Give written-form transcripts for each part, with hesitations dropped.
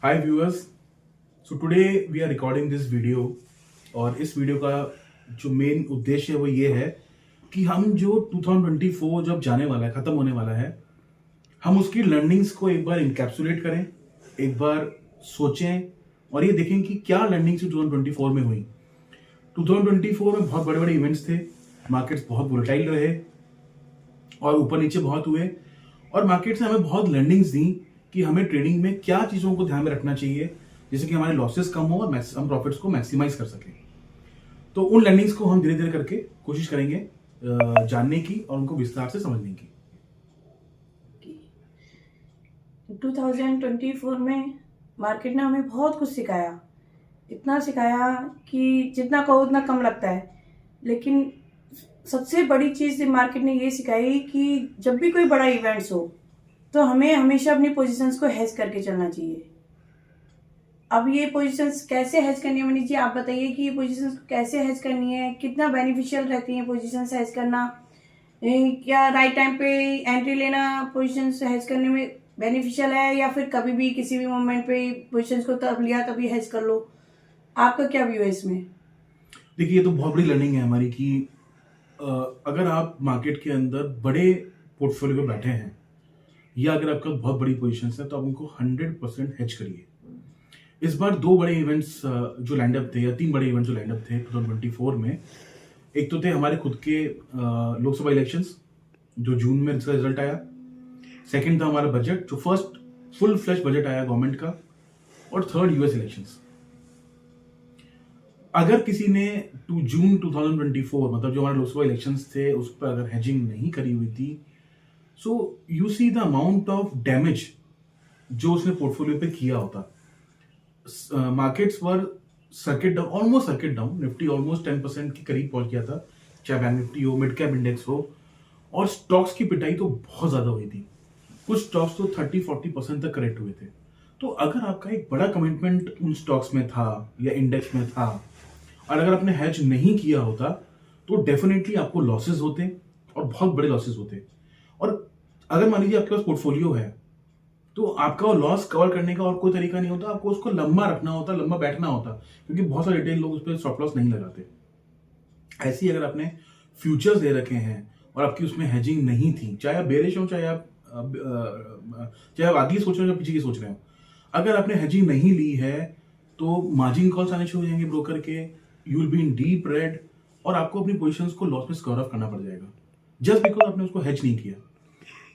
Hi viewers. So today we are recording this video और इस video का जो मेन उद्देश्य है वो ये है कि हम जो 2024 जब जाने वाला है, ख़त्म होने वाला है, हम उसकी लर्निंग्स को एक बार इनकैप्सुलेट करें, एक बार सोचें और ये देखें कि क्या लर्निंग्स 2024 में हुई। 2024 में बहुत बड़े बड़े इवेंट्स थे, मार्केट्स बहुत वोलेटाइल रहे और ऊपर नीचे बहुत हुए और मार्केट से हमें बहुत लर्निंग्स दी कि हमें ट्रेडिंग में क्या चीज़ों को ध्यान में रखना चाहिए जिससे कि हमारे लॉसेस कम हो और हम प्रॉफिट्स को मैक्सिमाइज कर सकें। तो उन लर्निंग्स को हम धीरे धीरे करके कोशिश करेंगे जानने की और उनको विस्तार से समझने की। 2024 में मार्केट ने हमें बहुत कुछ सिखाया, इतना सिखाया कि जितना कहो उतना कम लगता है। लेकिन सबसे बड़ी चीज़ मार्केट ने ये सिखाई कि जब भी कोई बड़ा इवेंट्स हो तो हमें हमेशा अपनी पोजीशंस को हेज करके चलना चाहिए। अब ये पोजीशंस कैसे हेज करनी है मनीष जी, आप बताइए कि ये पोजीशंस कैसे हेज करनी है, कितना बेनिफिशियल रहती है पोजीशंस हेज करना, क्या राइट टाइम पे एंट्री लेना पोजीशंस हेज करने में बेनिफिशियल है या फिर कभी भी किसी भी मोमेंट पे पोजीशंस को तब लिया तभी हेज कर लो। आपका क्या व्यू है इसमें? देखिए, ये तो बहुत बड़ी लर्निंग है हमारी कि अगर आप मार्केट के अंदर बड़े पोर्टफोलियो पे बैठे हैं या अगर आपका बहुत बड़ी पोजीशन है तो आप उनको 100% हेज करिए। इस बार दो बड़े इवेंट्स जो लैंड अप थे या तीन बड़े इवेंट्स जो लैंड अप थे 2024 में, एक तो थे हमारे खुद के लोकसभा इलेक्शंस जो जून में इसका रिजल्ट आया। सेकंड था हमारा बजट, जो फर्स्ट फुल फ्लैश बजट आया गवर्नमेंट का। और थर्ड यूएस इलेक्शंस। अगर किसी ने जून 2024 मतलब जो हमारे लोकसभा इलेक्शंस थे उस पर अगर हेजिंग नहीं करी हुई थी, so you see the amount of damage जो उसने पोर्टफोलियो पे किया होता। Markets were circuit down, almost circuit down. Nifty almost 10% के करीब पहुंच गया था, चाहे बैंक निफ्टी हो, मिड कैप इंडेक्स हो। और स्टॉक्स की पिटाई तो बहुत ज्यादा हुई थी, कुछ स्टॉक्स तो 30-40% तक करेक्ट हुए थे। तो अगर आपका एक बड़ा कमिटमेंट उन स्टॉक्स में था या इंडेक्स में था और अगर आपने हेज नहीं किया होता तो डेफिनेटली आपको लॉसेस होते और बहुत बड़े लॉसेस होते। और अगर मान लीजिए आपके पास पोर्टफोलियो है तो आपका लॉस कवर करने का और कोई तरीका नहीं होता, आपको उसको लंबा रखना होता, लंबा बैठना होता, क्योंकि बहुत सारे रिटेल लोग उस पर स्टॉप लॉस नहीं लगाते। ऐसे ही अगर आपने फ्यूचर्स दे रखे हैं और आपकी उसमें हेजिंग नहीं थी, चाहे आप बेरिश हो चाहे आप आगे सोच रहे हो या पीछे की सोच रहे हो, अगर आपने हेजिंग नहीं ली है तो मार्जिन कॉल्स आने शुरू हो जाएंगे ब्रोकर के, you will be in deep red और आपको अपनी पोजीशंस को लॉस में कवर ऑफ करना पड़ जाएगा जस्ट बिकॉज आपने उसको हेज नहीं किया।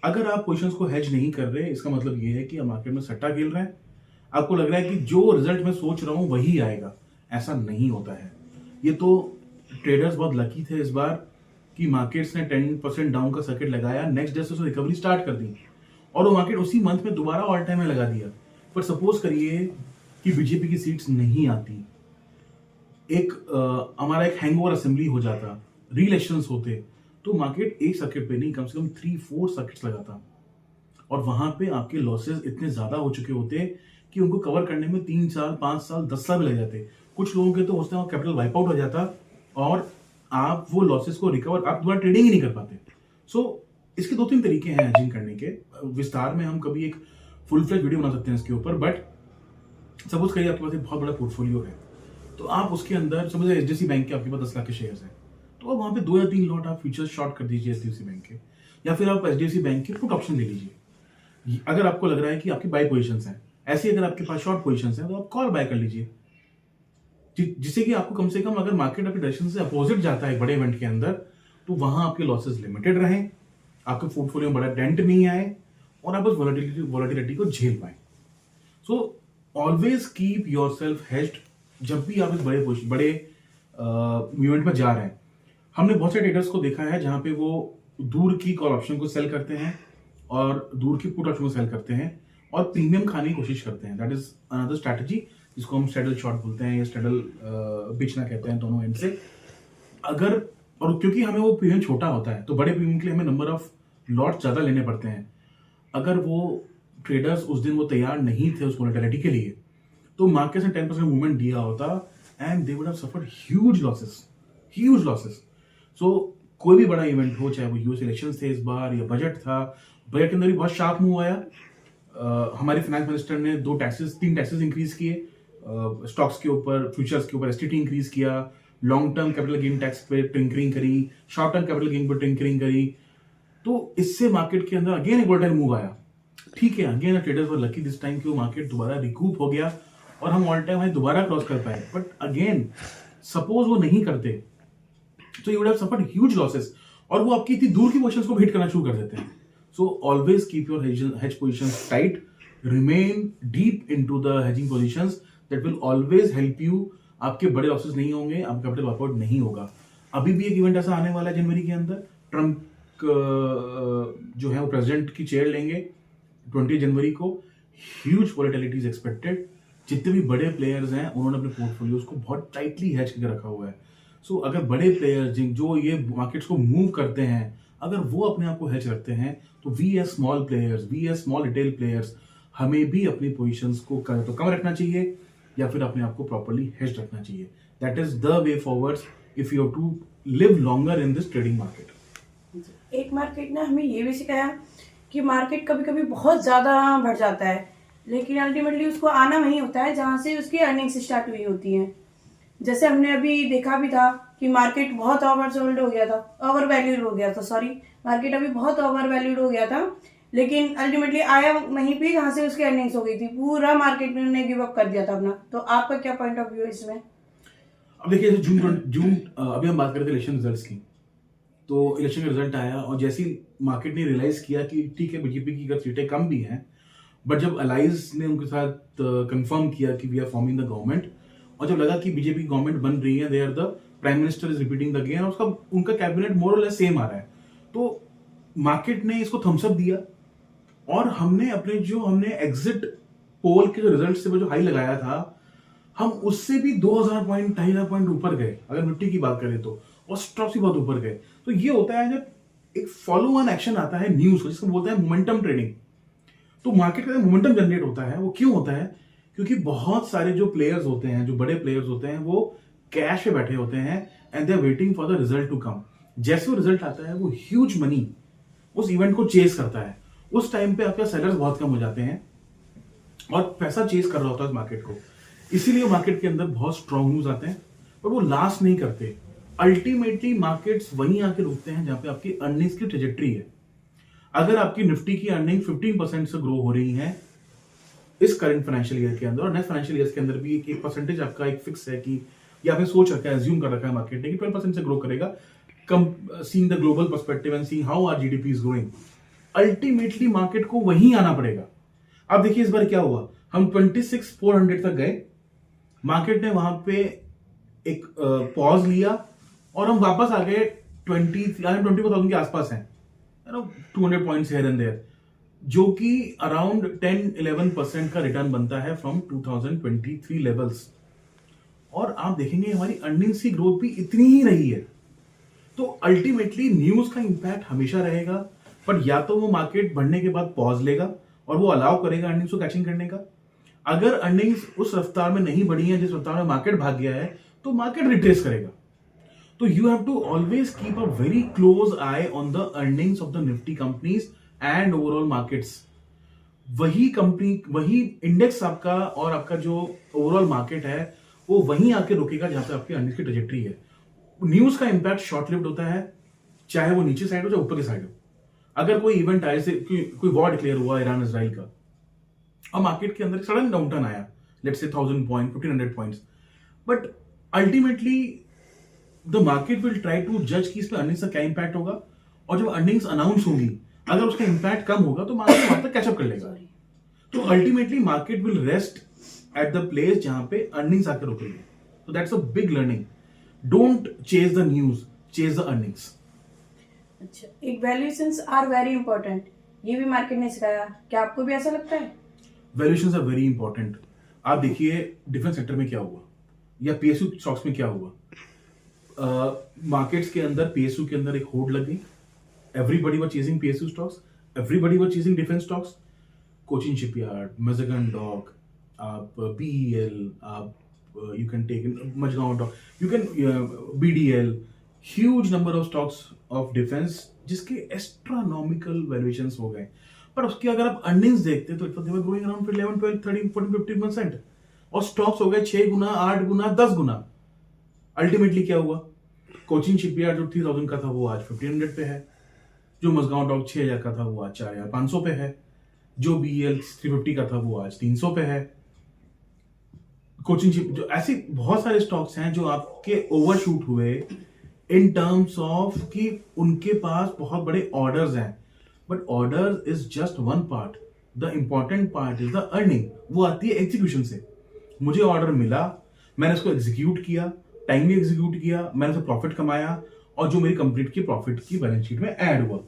अगर आप पोजीशंस को हेज नहीं कर रहे, इसका मतलब ये है कि आप मार्केट में सट्टा खेल रहे हैं। आपको लग रहा है कि जो रिजल्ट मैं सोच रहा हूं वही आएगा, ऐसा नहीं होता है। ये तो ट्रेडर्स बहुत लकी थे इस बार कि मार्केट्स ने 10% डाउन का सर्किट लगाया, नेक्स्ट डे से उसने रिकवरी स्टार्ट कर दी और वो मार्केट उसी मंथ में दोबारा ऑल टाइम में लगा दिया। पर सपोज करिए कि बीजेपी की सीट्स नहीं आती, एक हमारा एक हैंगओवर असेंबली हो जाता, री इलेक्शंस होते, तो मार्केट एक सर्किट पे नहीं कम से कम 3-4 सर्किट्स लगाता और वहां पे आपके लॉसेस इतने ज्यादा हो चुके होते कि उनको कवर करने में 3 साल 5 साल 10 साल भी लग जाते। कुछ लोगों के तो उस टाइम कैपिटल वाइप आउट हो जाता और आप वो लॉसेस को रिकवर, आप दोबारा ट्रेडिंग ही नहीं कर पाते। सो इसके 2-3 तरीके हैं हेजिंग करने के। विस्तार में हम कभी एक फुल फ्लेज वीडियो बना सकते हैं इसके ऊपर, बट सपोज करिए आपके पास एक बहुत बड़ा पोर्टफोलियो है तो आप उसके अंदर समझ एचडीएफसी बैंक के आपके पास 10 लाख के शेयर्स हैं, तो आप वहां पे 2 या 3 लॉट आप फ्यूचर्स शॉर्ट कर दीजिए एचडीएफसी बैंक के, या फिर आप एचडीएफसी बैंक के पुट ऑप्शन ले लीजिए। अगर आपको लग रहा है कि आपकी बाय पोजीशंस हैं, ऐसे अगर आपके पास शॉर्ट पोजीशंस हैं तो आप कॉल बाय कर लीजिए, जिससे कि आपको कम से कम अगर मार्केट आपकी डायरेक्शन से अपोजिट जाता है बड़े इवेंट के अंदर तो वहां आपके लॉसेस लिमिटेड रहें, आपके पोर्टफोलियो में बड़ा डेंट नहीं आए और आप उस वॉलेटिलिटी को झेल पाए। So always keep yourself hedged जब भी आप इस बड़े इवेंट में जा रहे हैं। हमने बहुत से ट्रेडर्स को देखा है जहां पे वो दूर की कॉल ऑप्शन को सेल करते हैं और दूर की पुट ऑप्शन को सेल करते हैं और प्रीमियम खाने की कोशिश करते हैं। दैट इज अनदर स्ट्रैटेजी जिसको हम स्ट्रेडल शॉर्ट बोलते हैं या स्ट्रेडल बेचना कहते हैं, दोनों एंड से। अगर और क्योंकि हमें वो प्रीमियम छोटा होता है तो बड़े प्रीमियम के लिए हमें नंबर ऑफ लॉट ज्यादा लेने पड़ते हैं। अगर वो ट्रेडर्स उस दिन वो तैयार नहीं थे उस वोलेटिलिटी के लिए तो मार्केट ने 10% मूवमेंट दिया होता and they would have suffered huge losses. So कोई भी बड़ा इवेंट हो, चाहे वो यूएस इलेक्शन थे इस बार या बजट था, बजट के अंदर भी बहुत शार्प मूव आया। हमारे फाइनेंस मिनिस्टर ने 3 टैक्सेस इंक्रीज किए, स्टॉक्स के ऊपर, फ्यूचर्स के ऊपर एसटीटी इंक्रीज किया, long term capital gain tax पे टिंकरिंग करी, शॉर्ट टर्म कैपिटल गेन पे टिंकरिंग करी। तो इससे मार्केट के अंदर अगेन एक वोलेटाइल मूव आया। ठीक है, again traders were lucky this time कि वो मार्केट दोबारा रिकूप हो गया और हम ऑल टाइम हाई दोबारा क्रॉस कर पाए। बट अगेन सपोज वो नहीं करते तो you would have suffered huge losses, और वो आपकी इतनी दूर की पोजीशंस को भी हिट करना शुरू कर देते हैं। So always keep your hedge positions tight, remain deep into the hedging positions, that will always help you. आपके बड़े लॉसेस नहीं होंगे, आपका कैपिटल वर्कआउट नहीं होगा। अभी भी एक इवेंट ऐसा आने वाला है जनवरी के अंदर, ट्रम्प जो है वो प्रेसिडेंट की चेयर लेंगे 20 जनवरी को। Huge volatility is expected. जितने भी बड़े प्लेयर्स हैं उन्होंने अपने पोर्टफोलियोज को बहुत टाइटली हेज करके रखा हुआ है। सो अगर बड़े प्लेयर्स जो ये मार्केट्स को मूव करते हैं, अगर वो अपने आप को हेज रखते हैं, तो we as small players, we as small retail players, हमें भी अपनी पोजीशंस को तो कम रखना चाहिए या फिर अपने आप को प्रॉपर्ली हेज रखना चाहिए। That is the way forward if you have to live longer in this trading market. एक मार्केट ने हमें ये भी सिखाया कि मार्केट कभी कभी बहुत ज़्यादा बढ़ जाता है, लेकिन अल्टीमेटली उसको आना वहीं होता है जहाँ से उसकी अर्निंग्स स्टार्ट हुई होती हैं। जैसे हमने अभी देखा भी था कि मार्केट बहुत ओवरसोल्ड हो गया था, ओवर वैल्यूड हो गया था, सॉरी, मार्केट अभी बहुत ओवर वैल्यूड हो गया था, लेकिन अल्टीमेटली आया वहीं पे जहाँ से उसकी अर्निंग्स हो गई थी। पूरा मार्केट ने गिव अप कर दिया था अपना। तो आपका क्या पॉइंट ऑफ व्यू है इसमें? अब देखिए, जून अभी हम बात कर रहे थे इलेक्शन रिजल्ट्स की, तो इलेक्शन का रिजल्ट आया और जैसे ही मार्केट ने रियलाइज किया कि ठीक है बीजेपी की सीटें कम भी हैं, बट जब अलाइज ने उनके साथ कंफर्म किया कि we are forming the government, और जब लगा कि बीजेपी की गवर्नमेंट बन रही है, they are the prime minister is repeating the again, और उनका कैबिनेट मोर और लेस सेम आ रहा है, तो मार्केट ने इसको थम्स अप दिया। और हमने हमने एग्जिट पोल के जो रिजल्ट से जो हाई लगाया था, हम उससे भी 2000 पॉइंट 2500 पॉइंट ऊपर गए अगर निफ्टी की बात करें तो, और स्टॉक्स भी बहुत ऊपर गए। तो ये होता है जब एक फॉलो ऑन एक्शन आता है न्यूज को, जिसको बोलते हैं मोमेंटम ट्रेडिंग। तो मार्केट का मोमेंटम जनरेट होता है, वो क्यों होता है? क्योंकि बहुत सारे जो प्लेयर्स होते हैं, जो बड़े प्लेयर्स होते हैं, वो कैश पे बैठे होते हैं and they are waiting for the result to come. जैसे वो रिजल्ट आता है, वो ह्यूज मनी उस इवेंट को चेस करता है। उस टाइम पे आपके सेलर्स बहुत कम हो जाते हैं और पैसा चेस कर रहा होता है मार्केट को, इसीलिए मार्केट के अंदर बहुत स्ट्रॉन्ग न्यूज आते हैं, पर वो लास्ट नहीं करते। अल्टीमेटली मार्केट्स वहीं आके रुकते हैं जहां पे आपकी अर्निंग्स की ट्रेजेक्टरी है। अगर आपकी निफ्टी की अर्निंग 15% से ग्रो हो रही है इस करंट फाइनेंशियल ईयर के अंदर, और नेक्स्ट फाइनेंशियल ईयर के अंदर भी एक परसेंटेज आपका एक फिक्स है कि, या आपने सोच रखा है, एज्यूम कर रखा है मार्केट ने कि 12% से ग्रो करेगा, seeing the global perspective and seeing how our GDP is growing, ultimately market को वहीं आना पड़ेगा। अब देखिए इस बार क्या हुआ, हम 26,400 तक गए, मार्केट ने वहां पे एक पॉज लिया और हम वापस आ गए 24,000 के आसपास हैं, 200 पॉइंट्स हियर एंड देयर, जो कि अराउंड 10-11% का रिटर्न बनता है फ्रॉम 2023 लेवल्स। और आप देखेंगे हमारी अर्निंग्स की ग्रोथ भी इतनी ही रही है। तो अल्टीमेटली न्यूज का इंपैक्ट हमेशा रहेगा, पर या तो वो मार्केट बढ़ने के बाद पॉज लेगा और वो अलाउ करेगा अर्निंग्स को कैचिंग करने का। अगर अर्निंग्स उस रफ्तार में नहीं बढ़ी है जिस रफ्तार में मार्केट भाग गया है, तो मार्केट रिट्रेस करेगा। तो you have to always keep a very close eye on the earnings of the Nifty companies and overall markets. वही कंपनी, वही इंडेक्स आपका और आपका जो ओवरऑल मार्केट है, वो वहीं आके रुकेगा जहां पे आपकी अर्निंग्स की ट्रेजेक्टरी है। न्यूज का इंपैक्ट शॉर्ट लिव्ड होता है, चाहे वो नीचे साइड हो चाहे ऊपर की साइड हो। अगर कोई इवेंट आए से कोई वॉर डिक्लेयर हुआ ईरान इजराइल का, और मार्केट के अंदर सडन डाउनटर्न आया, let's say 1000 point 1500 points, but ultimately the market will try to जज कि इस पे अर्निंग्स का क्या इंपैक्ट होगा, और जब अर्निंग्स अनाउंस होगी अगर उसका इंपैक्ट कम होगा तो मार्केट वहां तक कैचअप कर लेगा। तो ultimately market will rest at the place जहां पे अर्निंग्स आकर रुकेगी। तो that's a big learning. Don't chase the news, chase the earnings. अच्छा, एक वैल्यूएशंस आर वेरी इंपॉर्टेंट, ये भी मार्केट ने सिखाया, क्या आपको भी ऐसा लगता है? Valuations are very important. आप देखिए डिफेंस सेक्टर में क्या हुआ, या पीएसयू स्टॉक्स में क्या हुआ। मार्केट्स के अंदर, पीएसयू के अंदर एक होड़ लग गई, everybody were chasing PSU stocks, everybody were chasing defence stocks. Cochin Shipyard, Mazagon Dock, आप बीईएल, आप you can take in Majgaon Dock, you can BDL, huge number of stocks of defense जिसके astronomical valuations हो गए। पर उसकी अगर आप अर्निंग्स देखते तो दे वर ग्रोइंग अराउंड 11 12 13 14 15%, और स्टॉक्स हो गए 6 गुना 8 गुना 10 गुना। अल्टीमेटली क्या हुआ, कोचिन शिपयार्ड जो 3000 का था वो आज 1500 पे है, जो मजगांव डॉक 6000 का था वो आज 4500 पे है, जो BEL 350 का था वो आज 300 पे है। कोचिंग शिप जो ऐसे बहुत सारे स्टॉक्स हैं जो आपके ओवरशूट हुए इन टर्म्स ऑफ कि उनके पास बहुत बड़े ऑर्डर्स हैं, but order is just one part, the important part is the earning. वो आती है एग्जीक्यूशन से। मुझे ऑर्डर मिला, मैंने उसको एग्जीक्यूट किया, टाइमली एग्जीक्यूट किया, मैंने उससे प्रॉफिट कमाया, और जो मेरी कंपनी की प्रॉफिट की बैलेंस शीट में ऐड हुआ।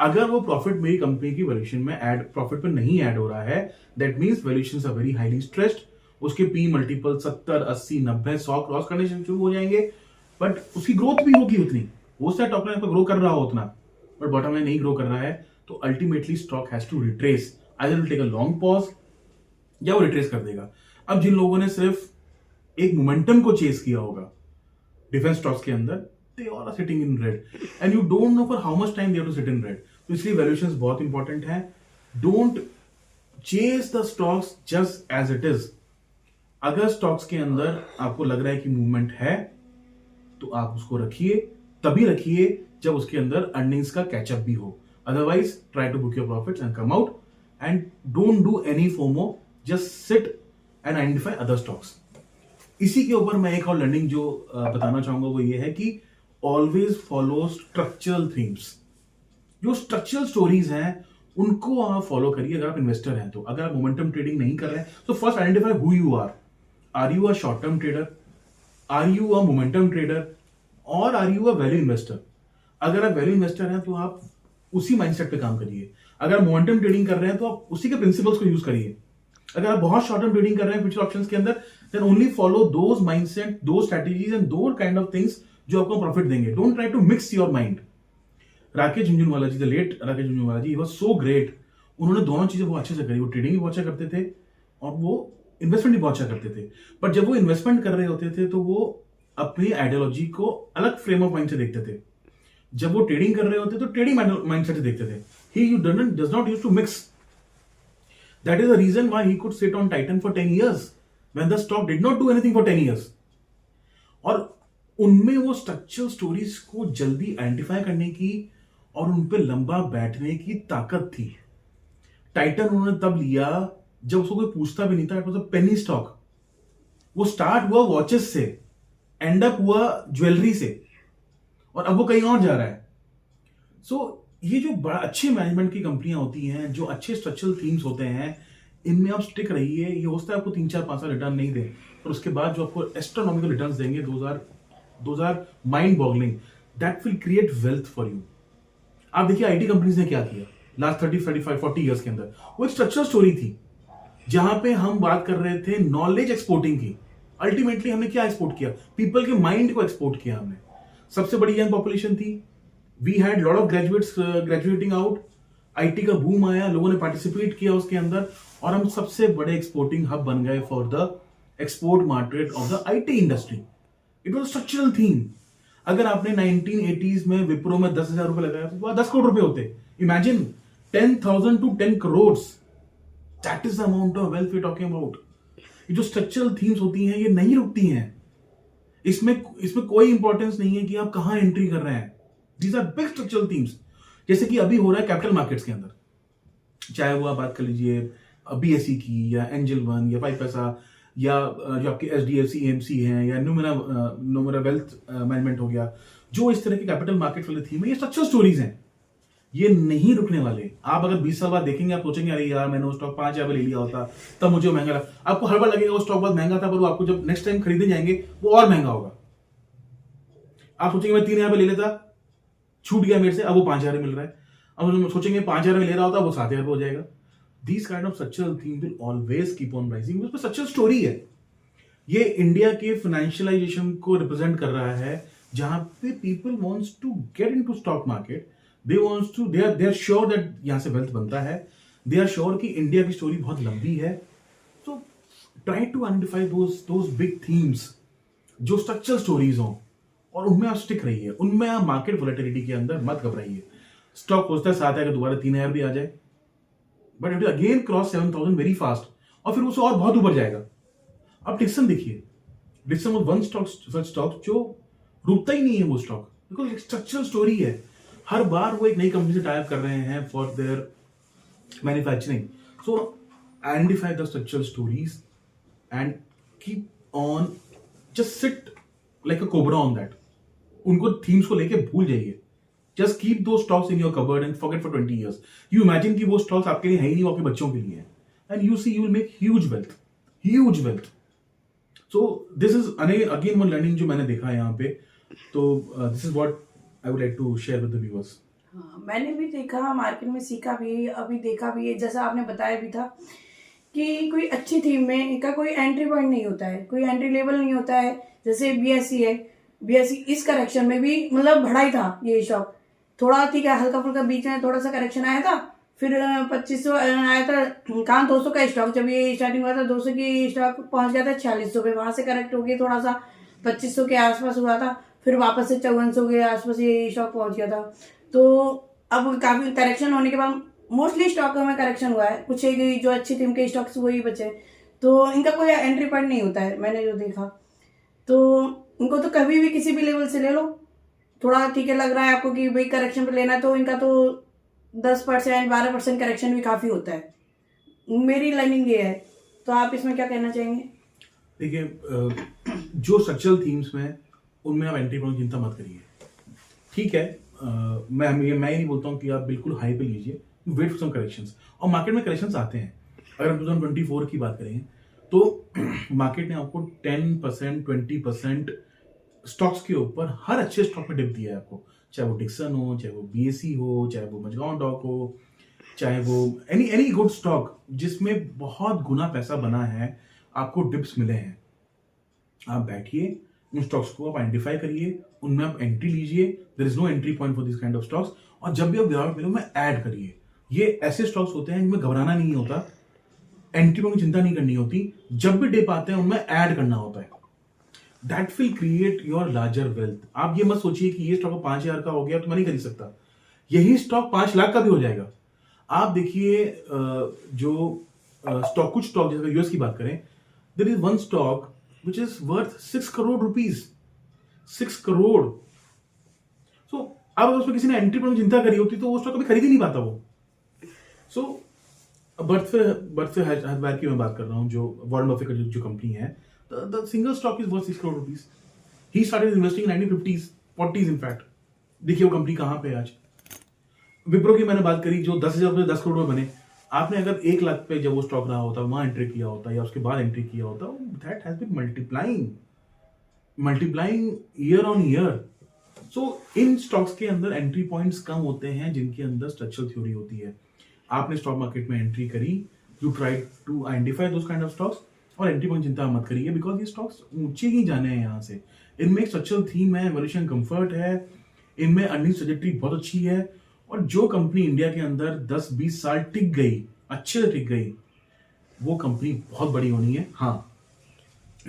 अगर वो प्रॉफिट मेरी कंपनी की वैल्यूएशन में ऐड प्रॉफिट पे नहीं ऐड हो रहा है, that means valuations are very highly stressed. उसके पी मल्टीपल 70 80 90 100 क्रॉस करने शुरू हो जाएंगे, बट उसकी ग्रोथ भी होगी उतनी, हो सकता है टॉप लाइन पर ग्रो कर रहा हो उतना, बट बॉटम लाइन नहीं ग्रो कर रहा है, तो ultimately stock has to retrace, either will take a long pause या वो रिट्रेस कर देगा। अब जिन लोगों ने सिर्फ एक मोमेंटम को चेस किया होगा डिफेंस स्टॉक्स के अंदर, they all are sitting in red and you don't know for how much time they have to sit in red. तो इसलिए वैल्यूएशंस बहुत इंपॉर्टेंट है। Don't chase the stocks just as it is. अगर stocks के अंदर आपको लग रहा है कि मूवमेंट है तो आप उसको रखिए, तभी रखिए जब उसके अंदर अर्निंग्स का कैचअप भी हो। Otherwise try to book your profits and come out and don't do any FOMO, just sit and identify other stocks. इसी के ऊपर मैं एक और लर्निंग जो बताना चाहूंगा वो ये है कि ऑलवेज फॉलो स्ट्रक्चरल थीम्स। जो स्ट्रक्चरल स्टोरीज हैं उनको आप फॉलो करिए अगर आप इन्वेस्टर हैं तो। अगर आप मोमेंटम ट्रेडिंग नहीं कर रहे हैं तो first identify who you are. Are you a short term trader, are you a momentum trader, और are you a value investor. अगर आप वैल्यू इन्वेस्टर हैं तो आप उसी माइंडसेट पे काम करिए। अगर आप मोमेंटम ट्रेडिंग कर रहे हैं तो आप उसी के प्रिंसिपल्स को यूज करिए। अगर आप बहुत शॉर्ट टर्म ट्रेडिंग कर रहे हैं फ्यूचर ऑप्शंस के अंदर, then only follow those mindset, those strategies and those kind of things जो आपको प्रॉफिट देंगे। Don't try to mix your mind. Rakesh Jhunjhunwala ji, the late Rakesh Jhunjhunwala ji, was so great. उन्होंने दोनों चीजें बहुत अच्छे से करी। वो ट्रेडिंग भी बहुत अच्छा करते थे और वो इन्वेस्टमेंट भी बहुत अच्छा करते थे। पर जब वो इन्वेस्टमेंट कर रहे होते थे तो वो अपनी आइडियोलॉजी को अलग फ्रेम ऑफ माइंड से देखते थे। जब वो ट्रेडिंग कर रहे होते तो ट्रेडिंग माइंडसेट से देखते थे। He does not use to mix. That is the reason why he could sit on Titan for 10 years when the stock did not do anything for 10 years। और उनमें वो स्ट्रक्चरल स्टोरीज को जल्दी identify करने की और उन पे लंबा बैठने की ताकत थी। टाइटन उन्होंने तब लिया जब उसको कोई पूछता भी नहीं था। It was a penny stock. वो स्टार्ट हुआ वॉचेस से, एंड अप हुआ ज्वेलरी से, और अब वो कहीं और जा रहा है। सो ये जो बड़ा अच्छे मैनेजमेंट की कंपनियां होती हैं, जो अच्छे स्ट्रक्चरल थीम्स होते हैं, इनमें आप स्टिक रहिए। ये हो सकता है आपको 3 4 5 साल रिटर्न नहीं दे, पर उसके बाद जो आपको एस्ट्रोनॉमिकल रिटर्न्स देंगे, those are mind boggling. That will create wealth for you. आप देखिए आईटी कंपनीज ने क्या किया लास्ट 30 35 40 ईयर्स के अंदर। वो एक स्ट्रक्चरल स्टोरी थी जहां पे हम बात कर रहे थे नॉलेज एक्सपोर्टिंग की। अल्टीमेटली हमने क्या एक्सपोर्ट किया? पीपल के माइंड को एक्सपोर्ट किया हमने। सबसे बड़ी यंग पॉपुलेशन थी। We had lot of graduates graduating out. IT का बूम आया, लोगों ने पार्टिसिपेट किया उसके अंदर, और हम सबसे बड़े एक्सपोर्टिंग हब बन गए for the export market of the IT industry. It was structural theme. अगर आपने 1980s में विप्रो में 10,000 रुपए लगाया तो 10 करोड़ रुपए होते। Imagine 10,000 to 10 crores, that is the amount of wealth we talking about. ये जो स्ट्रक्चरल थीम्स होती हैं ये नहीं रुकती हैं। इसमें कोई इंपॉर्टेंस नहीं है कि आप कहां एंट्री कर रहे हैं। These are big structural themes. जैसे कि अभी हो रहा है कैपिटल मार्केट्स के अंदर, चाहे वो आप बात कर लीजिए बीएसई की, या एंजल वन, या 5 पैसा, या जो आपके एचडीएफसी एएमसी हैं, या न्यूमेरा वेल्थ मैनेजमेंट हो गया। जो इस तरह के कैपिटल मार्केट वाले थीम है, ये स्ट्रक्चरल स्टोरीज हैं, ये नहीं रुकने वाले। आप अगर 20 साल बाद देखेंगे, आप सोचेंगे अरे यार मैंने वो स्टॉक 5,000 में ले लिया होता तब मुझे वो महंगा लगा। आपको हर बार लगेगा वो स्टॉक बहुत महंगा था, पर वो आपको जब नेक्स्ट टाइम खरीदने जाएंगे वो और महंगा होगा। आप सोचेंगे मैं 3,000 में ले लेता, छूट गया मेरे से, अब वो 5,000 में मिल रहा है। अब सोचेंगे 5,000 में ले रहा होता, वो 7,000 हो जाएगा। These kind of structural theme will always keep on rising। उसमें स्ट्रक्चरल स्टोरी है। ये इंडिया के फाइनेंशियलाइजेशन को रिप्रेजेंट कर रहा है, जहां पे people wants to get into stock market. They are sure that यहां से वेल्थ बनता है। दे आर श्योर कि इंडिया की स्टोरी बहुत लंबी है। तो try to identify those big themes जो स्ट्रक्चरल स्टोरीज हों, और उनमें आप स्टिक रहिए। उनमें आप मार्केट वोलेटिलिटी के अंदर मत घबराइए। स्टॉक हो सकता है 7,000 का दोबारा 3,000 भी आ जाए, but it again cross 7,000 very fast, और फिर उससे और बहुत ऊपर जाएगा। अब डिक्सन देखिए, Dixon was one stock, such stock जो रुकता ही नहीं है वो स्टॉक, बिकॉज एक स्ट्रक्चरल स्टोरी है। हर बार वो एक नई कंपनी से टाइप कर रहे हैं for their manufacturing. So identify the structural stories and keep on, just sit like a cobra on that. उनको थीम्स को लेके भूल जाइए। जस्ट कीप दो stocks in your cupboard and forget for 20 years। You imagine कि वो stocks आपके लिए है ही नहीं, वो आपके बच्चों के लिए है, and you see you will make huge wealth, huge wealth. So this is again one learning जो मैंने देखा है यहाँ पे। तो this is what I would like to share with the viewers. हाँ, मैंने भी देखा, मार्केट में सीखा भी, अभी देखा भी है, जैसा आपने बताया भी था कि कोई अच्छी थीम में इनका कोई एंट्री पॉइंट नहीं होता है, कोई एंट्री लेवल नहीं होता है। जैसे बीएससी है, बीएससी इस करेक्शन में भी मतलब बढ़ा ही था ये स्टॉक, थोड़ा ठीक है, हल्का फुल्का बीच में थोड़ा सा करेक्शन आया था, फिर 2500 आया था, कहाँ 200 का स्टॉक, जब ये स्टार्टिंग हुआ था 200 की स्टॉक पहुंच गया था 4600 पे, वहां से करेक्ट हो गया थोड़ा सा 2500 के आसपास हुआ था, फिर वापस से 5400 के आसपास ये स्टॉक पहुंच गया था। तो अब काफी करेक्शन होने के बाद मोस्टली स्टॉकों में करेक्शन हुआ है, कुछ एक जो अच्छी थीम के स्टॉक्स वही बचे, तो इनका कोई एंट्री पॉइंट नहीं होता है मैंने जो देखा। तो इनको तो कभी भी किसी भी लेवल से ले लो, थोड़ा ठीक है लग रहा है आपको कि भाई करेक्शन पे लेना है, तो इनका तो 10% 12% करेक्शन भी काफी होता है, मेरी लर्निंग ये है। तो आप इसमें क्या कहना चाहेंगे? देखिए, जो स्ट्रक्चरल थीम्स में उनमें आप एंट्री पॉइंट चिंता मत करिए, ठीक है। मैं ये नहीं बोलता हूँ कि आप बिल्कुल हाई पे लीजिए, वेट फॉर सम करेक्शंस, और मार्केट में करेक्शंस आते हैं। अगर हम 2024 की बात करें तो मार्केट ने आपको 10% 20% स्टॉक्स के ऊपर हर अच्छे स्टॉक में डिप दिया है आपको, चाहे वो डिक्सन हो, चाहे वो बीएससी हो, चाहे वो मजगांव डॉक हो, चाहे वो एनी गुड स्टॉक जिसमें बहुत गुना पैसा बना है, आपको डिप्स मिले हैं। आप बैठिए, उन स्टॉक्स को आप आइडेंटिफाई करिए, उनमें आप एंट्री लीजिए। There is no entry point for this kind of stocks, और जब भी आप गिरावट मिले उनमें ऐड करिए। ये ऐसे स्टॉक्स होते हैं जिनमें घबराना नहीं होता, एंट्री पॉइंट की चिंता नहीं करनी होती, जब भी डिप आते हैं उनमें ऐड करना होता है। That will create your larger wealth. आप ये मत सोचिए कि ये स्टॉक 5,000 का हो गया तो मैं नहीं खरीद सकता, यही स्टॉक 5 लाख का भी हो जाएगा। आप देखिए, जो स्टॉक, कुछ स्टॉक जैसे यूएस की बात करें, there is one stock which is worth 6 crore rupees, 6 crore। So अब अगर उसमें किसी ने एंट्री पॉइंट चिंता करी होती तो वो स्टॉक कभी खरीद ही नहीं पाता वो। सो बर्थफे हैथवेयर की मैं बात कर रहा हूँ, जो वॉरेन बफेट का जो कंपनी है, the single stock is worth 6 crore rupees। He started investing in 1950s 40s in fact. देखिए वो कंपनी कहाँ पे है आज। विप्रो की मैंने बात करी, जो 10,000 रुपये 10 करोड़ में बने। आपने अगर 1 लाख पे जब वो स्टॉक रहा होता वहां एंट्री किया होता या उसके बाद एंट्री किया होता, that has been multiplying year on year. So इन स्टॉक्स के अंदर एंट्री पॉइंट्स कम होते हैं जिनके अंदर स्ट्रक्चरल थ्योरी होती है। आपने स्टॉक मार्केट में एंट्री करी, you try to identify those kind of stocks, और एंट्री पॉइंट चिंता मत करिए, बिकॉज ये स्टॉक्स ऊंचे ही जाने हैं यहाँ से। इनमें स्ट्रक्चरल थीम है, वैल्यूएशन कंफर्ट है, इनमें अर्निंग्स ट्रैजेक्टरी बहुत अच्छी है, और जो कंपनी इंडिया के अंदर 10-20 साल टिक गई, अच्छे से टिक गई, वो कंपनी बहुत बड़ी होनी है। हाँ,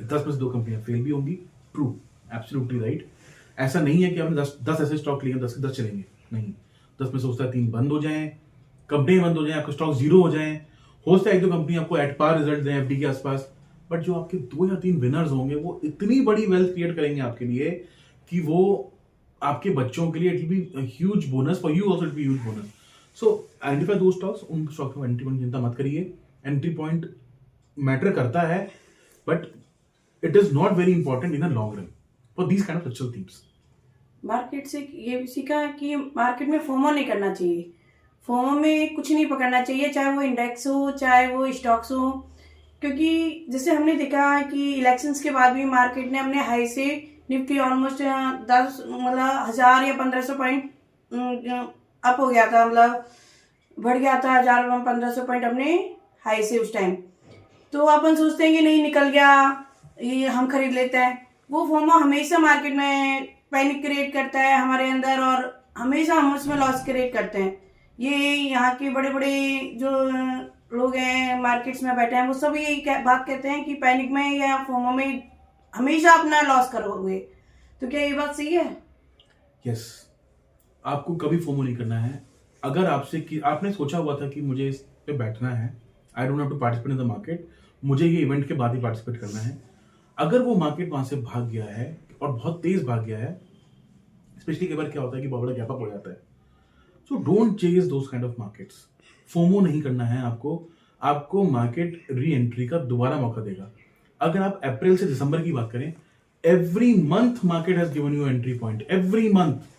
10 में से 2 कंपनियां फेल भी होंगी, ट्रू, एब्सोल्युटली राइट। ऐसा नहीं है कि आपने 10 ऐसे स्टॉक लिए 10 के 10 चलेंगे, नहीं। 10 में से हो सकता है 3 बंद हो जाएं, कंपनी बंद हो जाए, आपका स्टॉक 0 हो जाए, हो सकता है 1-2 कंपनी आपको एट पार रिजल्ट दें एफडी के आसपास, बट जो आपके 2 या 3 विनर्स होंगे वो इतनी बड़ी वेल्थ क्रिएट करेंगे आपके लिए कि वो आपके बच्चों के लिए it will be huge bonus, for you also it will be huge bonus. So identify दो स्टॉक्स, उन स्टॉक में एंट्री पॉइंट चिंता मत करिए। एंट्री पॉइंट मैटर करता है, but it is not very important in a long run for these kind of structural themes. Market से ये भी सीखा कि मार्केट में फोमो नहीं करना चाहिए, फोमो में कुछ नहीं पकड़ना चाहिए, चाहे वो इंडेक्स हो चाहे वो स्टॉक्स हो, क्योंकि जैसे हमने देखा है कि इलेक्शंस के बाद भी मार्केट ने अपने हाई से निफ्टी ऑलमोस्ट 10 मतलब 1000 या 1500 पॉइंट अप हो गया था, मतलब बढ़ गया था 1000-1500 पॉइंट अपने हाई से उस टाइम। तो अपन सोचते हैं कि नहीं निकल गया, ये हम खरीद लेते हैं। वो फोमो हमेशा मार्केट में पैनिक क्रिएट करता है हमारे अंदर, और हमेशा हम उसमें लॉस क्रिएट करते हैं। ये यहाँ के बड़े बड़े जो लोग हैं मार्केट्स में बैठे हैं, वो सब यही बात कहते हैं कि पैनिक में या फोमो में हमेशा अपना लॉस करोगे। तो क्या ये बात सही है? यस, आपको कभी फोमो नहीं करना है। अगर आपसे कि आपने सोचा हुआ था कि मुझे इस पे बैठना है, I don't have to participate in the market, मुझे ये इवेंट के बाद ही पार्टिसिपेट करना है, अगर वो मार्केट वहां से भाग गया है और बहुत तेज भाग गया है, स्पेशली कई बार क्या होता है कि बहुत बड़ा गैप अप हो जाता है, so don't chase those kind of markets. FOMO नहीं करना है आपको, आपको मार्केट री एंट्री का दोबारा मौका देगा। अगर आप अप्रैल से दिसंबर की बात करें, every month market has given you entry point, every month.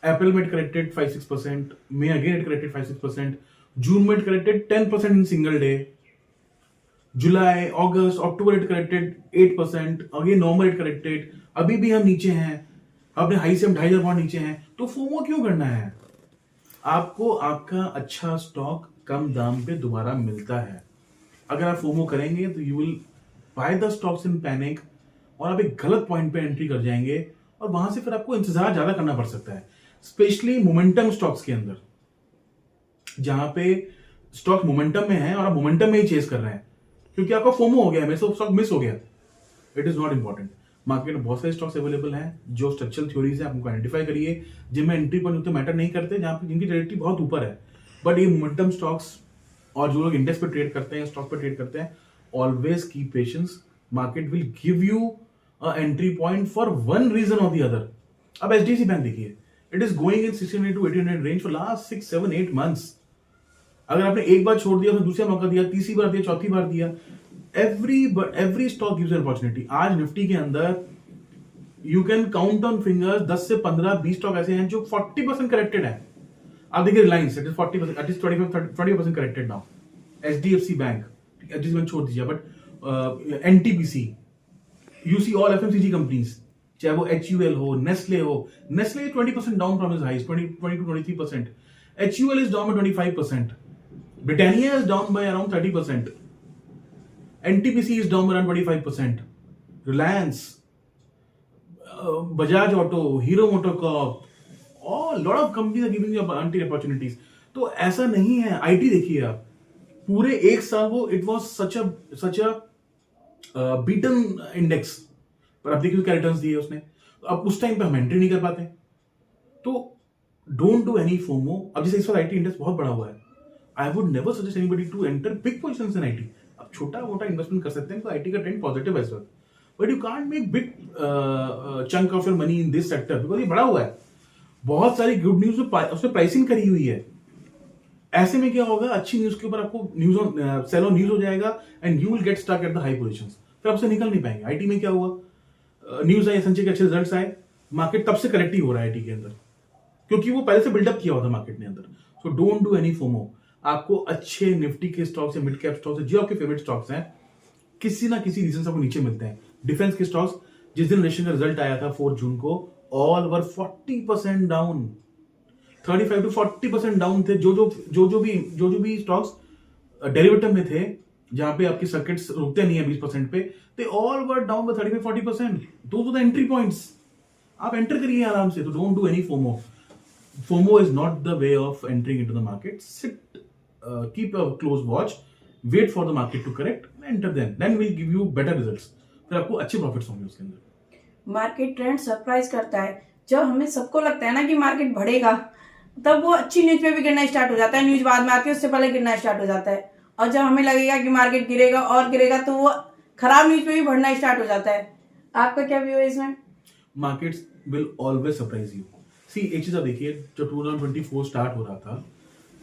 अप्रैल में corrected 5-6%, May again it corrected 5-6%, जून में it corrected 10% in single day, July, August, October it corrected 8%, again November it corrected, अभी भी हम नीचे हैं, अपने हाई से हम 2,500 पॉइंट नीचे हैं, तो फोमो क्यों करना है? आपको आपका अच्छा स्टॉक कम दाम पे दोबारा मिलता है। अगर आप फोमो करेंगे तो you will by the stocks in panic और आप एक गलत पॉइंट पे एंट्री कर जाएंगे और वहां से फिर आपको इंतजार ज्यादा करना पड़ सकता है, स्पेशली मोमेंटम स्टॉक्स के अंदर, जहां पे स्टॉक मोमेंटम में है और आप मोमेंटम में ही चेस कर रहे हैं क्योंकि आपका फोमो हो गया, मेरे से स्टॉक मिस हो गया। It is not important. Market में बहुत सारे स्टॉक्स अवेलेबल हैं, जो स्ट्रक्चरल थ्योरीज है आप उनको आइडेंटिफाई करिए, जिनमें एंट्री पॉइंट उतने मैटर नहीं करते, जहां पे जिनकी ट्रेडिटी बहुत ऊपर है। बट ये मोमेंटम स्टॉक्स और जो लोग इंडेक्स पे ट्रेड करते हैं, स्टॉक पे ट्रेड करते हैं, always keep patience. Market will give you a entry point for one reason और द अदर। अब एचडीएफसी बैंक देखिए, it is going in 1600 to 1800 range for last 6, 7, 8 months. अगर आपने एक बार छोड़ दिया तो दूसरा मौका दिया, तीसरी बार दिया, चौथी बार दिया, एवरी स्टॉक गिव्स अपॉर्चुनिटी। आज निफ्टी के अंदर you can count on fingers 10 से 15, 20 स्टॉक ऐसे हैं जो 40% करेक्टेड है। आप देखिए Reliance, it is 40%, it is 20% corrected now. HDFC bank, HDFC bank छोड़ दीजिए, but NTPC, you see all FMCG companies, चाहे वो HUL हो, नेस्ले हो, Nestle 20% down from his highs, 20 to 23%, HUL is down by 25%, Britannia is down by around 30%, NTPC is down by around 25%, Reliance, Bajaj Auto, Hero MotoCorp, all lot of companies are giving you anti opportunities। तो ऐसा नहीं है। IT देखिए आप, पूरे एक साल वो it was such a beaten index, पर अब देखिए क्या रिटर्न्स दिए उसने। अब उस टाइम पे हम एंट्री नहीं कर पाते, तो डोंट डू एनी फोमो। अब जैसे इस बार आईटी इंडेक्स बहुत बड़ा हुआ है, I would never suggest anybody to enter big positions in IT. अब छोटा मोटा इन्वेस्टमेंट कर सकते हैं तो आईटी का ट्रेंड पॉजिटिव है इस वक्त, but you can't make big chunk of your money in this sector because ये बड़ा हुआ है। बहुत सारी गुड न्यूज उसमें प्राइसिंग करी हुई है। ऐसे में क्या होगा, अच्छी न्यूज के ऊपर आपको news on sale on news हो जाएगा and you will get stuck at the high positions, फिर आपसे निकल नहीं पाएंगे। आईटी में क्या हुआ, न्यूज आई, संजय के अच्छे रिजल्ट्स आए, मार्केट तब से करेक्ट ही हो रहा है आईटी के अंदर, क्योंकि वो पहले से बिल्डअप किया हुआ था मार्केट ने अंदर। So don't do any FOMO. आपको अच्छे निफ्टी के स्टॉक्स या मिड कैप स्टॉक्स, जो आपके फेवरेट स्टॉक्स हैं, किसी ना किसी रीजन से आपको नीचे मिलते हैं। डिफेंस के स्टॉक्स, जिस दिन इलेक्शन का रिजल्ट आया था 4 जून को, all were 40% down, 35 to 40% down थे। जो भी स्टॉक्स डेरिवेटिव में थे, जहां पे आपके सर्किट्स रुकते नहीं है 20% पे, they all were down by 35-40%। Those are the entry points, आप एंटर करिए आराम से। तो don't do any FOMO. FOMO is not the way of entering into the market. Sit, keep a close watch, wait for the market to correct, enter then will give you better results. फिर आपको अच्छे profits होंगे उसके अंदर। Market trend surprise करता है। जब हमें सबको लगता है ना कि मार्केट बढ़ेगा, तब वो अच्छी न्यूज में भी गिरना स्टार्ट हो जाता है, न्यूज बाद में आती है उससे पहले गिरना स्टार्ट हो जाता है। और जब हमें लगेगा कि मार्केट गिरेगा और गिरेगा, तो वो खराब न्यूज में भी बढ़ना स्टार्ट हो जाता है। आपका क्या व्यू है इसमें? Markets will always surprise you. See एक चीज आप देखिए, जब 2024 स्टार्ट हो रहा था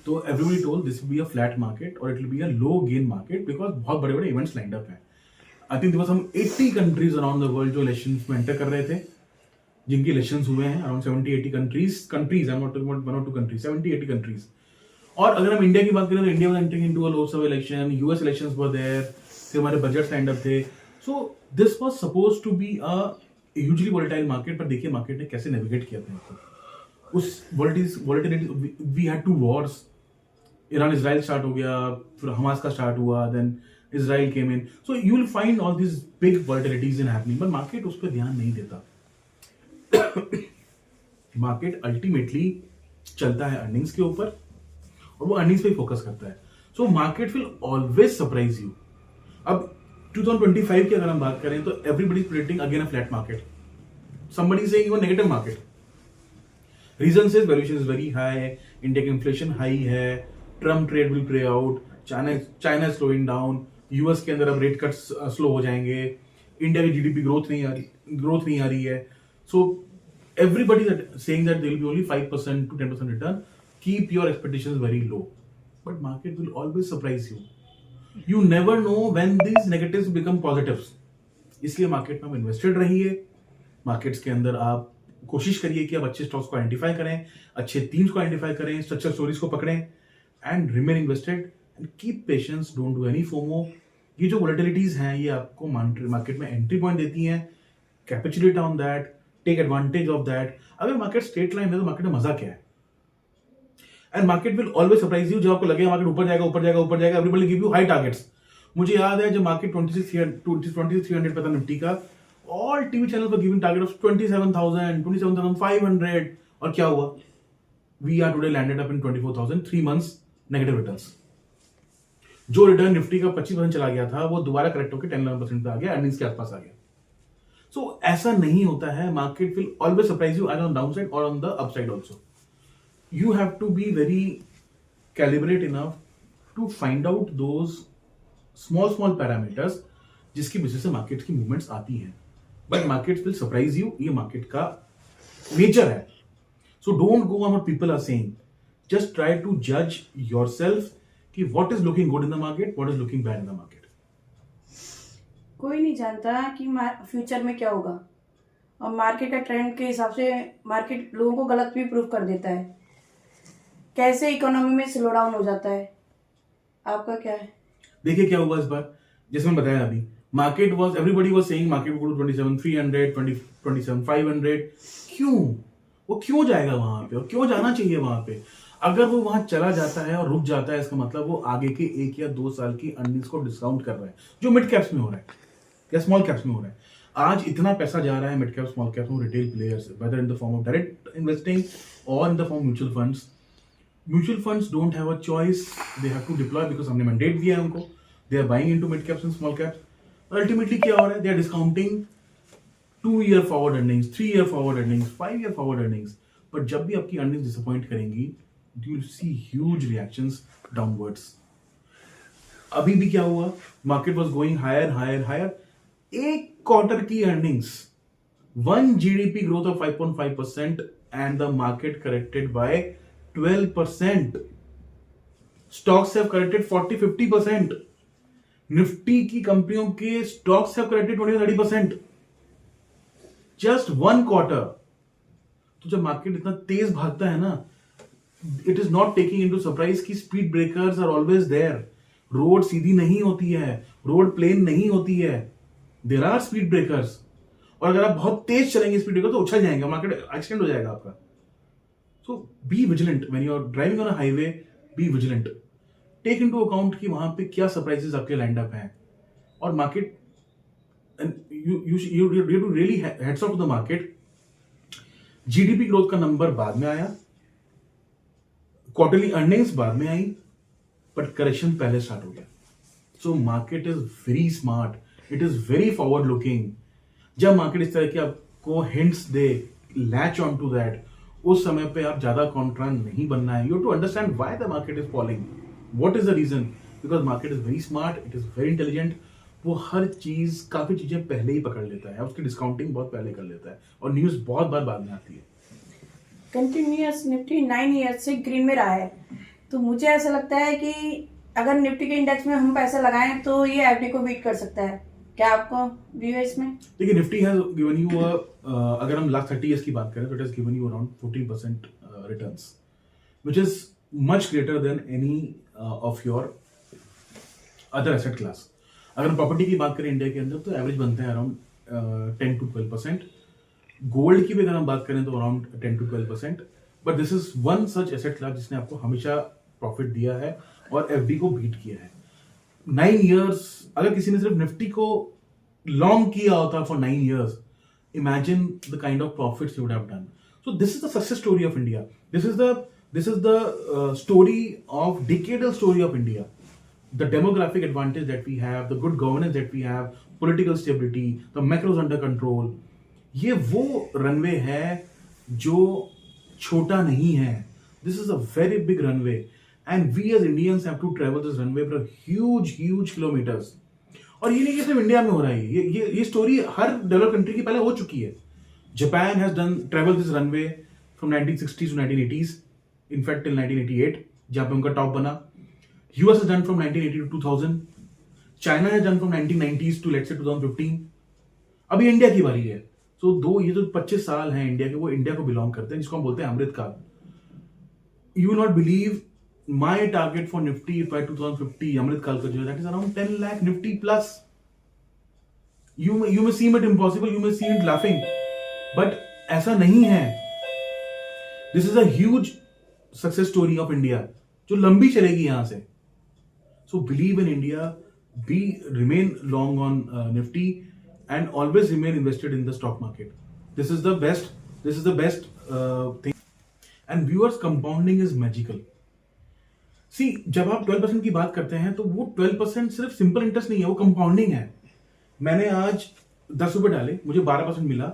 तो everybody told this will be a flat market और it will be a low gain market because बहुत बड़े बड़े इवेंट्स लाइंड अप हैं। आई थिंक हम 80 कंट्रीज अराउंड द वर्ल्ड जो इलेक्शंस में एंटर कर रहे थे, जिनकी इलेक्शंस हुए हैं, around 70-80 countries, I am not talking about 1 or 2 countries, 70-80 countries. और अगर हम इंडिया की बात करें तो India was entering into a Lok Sabha election, US elections were there, फिर हमारे बजट लाइंड अप थे। So this was supposed to be a hugely volatile market, पर देखिए मार्केट ने कैसे नेविगेट किया था उस volatility. We had 2 wars, Iran Israel start हो गया, फिर हमास का स्टार्ट हुआ, then Israel came in. So you will find all this big volatilities in happening, but market उस पर ध्यान नहीं देता। मार्केट अल्टीमेटली चलता है अर्निंग्स के ऊपर और वो अर्निंग्स पे फोकस करता है। So market will always surprise you. अब 2025 की अगर हम बात करें तो everybody is predicting again a flat market, somebody is saying even negative market. Reason से valuation is very high, India की इन्फ्लेशन हाई है, Trump trade will play out, China slowing down, US के अंदर अब रेट कट स्लो हो जाएंगे, India की GDP growth नहीं आ रही है. सो everybody that saying that there will be only 5% to 10% return, keep your expectations very low. But market will always surprise you. You never know when these negatives become positives. इसलिए market में आप invested रहिए. Markets के अंदर आप कोशिश करिए कि आप अच्छे स्टॉक्स को आइडेंटिफाई करें, अच्छे थीम्स को आइडेंटिफाई करें, स्ट्रक्चर स्टोरीज को पकड़ें and remain invested and keep patience. Don't do any FOMO. ये जो वोलेटिलिटीज हैं ये आपको मार्केट में एंट्री पॉइंट देती हैं. Capitulate on that, take advantage of that. अगर मार्केट स्ट्रेट लाइन है तो मार्केट में मजा क्या है? And market will always surprise you. जब आपको लगेगा मार्केट ऊपर जाएगा, everybody give you high targets. मुझे याद है जब मार्केट 26,300 पे था निफ्टी का, ऑल टीवी चैनल पर गिविंग टारगेट ऑफ 27,000, 27,500. और क्या हुआ? We are today landed up in 24,000, 3 months negative returns. जो रिटर्न निफ्टी का 25% चला गया था वो दोबारा करेक्ट होकर 10-11% पे आ गया, अर्निंग्स के आसपास आ गया. So ऐसा नहीं होता है. Market will always surprise you either on downside or on the upside also. You have to be very calibrate enough to find out those small parameters जिसकी वजह से मार्केट की मूवमेंट्स आती हैं. But market will surprise you. ये market का nature है. So don't go on what people are saying. Just try to जज योरसेल्फ कि what is looking good in the market, what is looking bad in the market. कोई नहीं जानता कि future में क्या होगा, और मार्केट का ट्रेंड के हिसाब से मार्केट लोगों को गलत भी प्रूव कर देता है. कैसे इकोनॉमी में स्लो डाउन हो जाता है. आपका क्या है? देखिए क्या हुआ इस बार. जैसे मैंने बताया अभी, market was everybody was saying market will go to 27,300, 27,500. वो क्यों जाएगा वहां पे, और क्यों जाना चाहिए वहां पे? अगर वो वहां चला जाता है और रुक जाता है, इसका मतलब वो आगे के 1 या 2 साल की अर्निंग्स को डिस्काउंट कर रहा है, जो मिड कैप्स में हो रहा है या स्मॉल कैप्स में हो रहा है. आज इतना पैसा जा रहा है मिड कैप स्मॉल कैप में retail players, whether in the form of direct investing और in the form mutual funds. Mutual funds don't have a choice, they have to deploy because हमने मैंडेट दिया है उनको. They are buying into mid caps and small caps. Ultimately क्या हो रहा है? They are discounting 2 year forward earnings, 3 year forward earnings, 5 year forward earnings. But जब भी आपकी अर्निंग्स डिसअपॉइंट करेंगी, you will see huge reactions downwards. अभी भी क्या हुआ? Market was going higher. एक क्वार्टर की earnings, 1 GDP growth of 5.5% and the market corrected by 12%. Stocks have corrected 40-50%. Nifty की कंपनियों के stocks have corrected 20-30%. Just 1 quarter. तो जब मार्केट इतना तेज भागता है ना, it is not taking into surprise की speed breakers are always there. Road सीधी नहीं होती है, रोड प्लेन नहीं होती है, देयर आर स्पीड ब्रेकर्स. और अगर आप बहुत तेज चलेंगे स्पीड ब्रेकर तो उछल जाएंगे, मार्केट एक्सीडेंट हो जाएगा आपका. So be vigilant when you are driving on a highway. Be vigilant. Take into account कि वहां पे क्या सरप्राइजेस आपके लाइंड अप हैं. और market you to really heads off to the market. GDP growth का नंबर बाद में आया, क्वार्टरली अर्निंग्स बाद में आई, बट करेक्शन पहले स्टार्ट हो गया. So market is very smart, it is very forward looking. जब मार्केट इस तरह की आपको हिंट्स दे, लैच ऑन टू दैट, उस समय पे आप ज्यादा कॉन्ट्रा नहीं बनना है. You to understand why the market is falling, what is the reason. Because market is very smart, it is very intelligent. वो हर चीज, काफी चीजें पहले ही पकड़ लेता है, उसकी डिस्काउंटिंग बहुत पहले कर लेता है, और न्यूज बहुत बार बाद में आती है. कंटिन्यूअस निफ्टी 9 years से ग्रीन में रहा है, तो मुझे ऐसा लगता है कि अगर निफ्टी के इंडेक्स में हम पैसा लगाएं तो ये एफडी को बीट कर सकता है. क्या आपको व्यू है इसमें? देखिए, निफ्टी हैज गिवन यू अगर हम लास्ट 30 years की बात करें तो it has given you around 14% returns, which is much greater then any of your other asset class. अगर हम प्रॉपर्टी की बात करें इंडिया के अंदर तो एवरेज बनते हैं अराउंड 10 to 12%. गोल्ड की भी अगर हम बात करें तो around 10 to 12%. But this is one such asset class जिसने आपको हमेशा प्रॉफिट दिया है और एफडी को बीट किया है. 9 years, अगर किसी ने सिर्फ निफ्टी को लॉन्ग किया होता for 9 years, imagine the kind of profits you would have done. So this is the success story of India. This is the story of decadal story of India. The demographic advantage that we have, the good governance that we have, political stability, the macros under control. ये वो runway है जो छोटा नहीं है. This is a very big runway, and we as Indians have to travel this runway for huge kilometers. और ये नहीं कि सिर्फ इंडिया में हो रहा है. ये स्टोरी हर डेवलप कंट्री की पहले हो चुकी है. Japan has done travel this runway from 1960s to 1980s. In fact, till 1988, जहाँ पे उनका टॉप बना. US has done from 1980 to 2000. China has done from 1990s to let's say 2015. अभी इंडिया की बारी है. So ये जो 25 साल हैं इंडिया के, वो इंडिया को बिलोंग करते हैं, जिसको हम बोलते हैं अमृतकाल. You will not believe my target for Nifty by 2050 अमृतकाल का जो है, that is around 10 lakh Nifty plus. You may seem it impossible, you may seem it laughing, but ऐसा नहीं है. This is a huge success story of India जो लंबी चलेगी यहां से. So believe in India, remain long on Nifty, and always remain invested in the stock market. This is the best thing. And viewers, compounding is magical. See, जब आप 12% की बात करते हैं तो वो 12% सिर्फ सिंपल इंटरेस्ट नहीं है, वो कंपाउंडिंग है. मैंने आज 10 रुपए डाले, मुझे 12% मिला,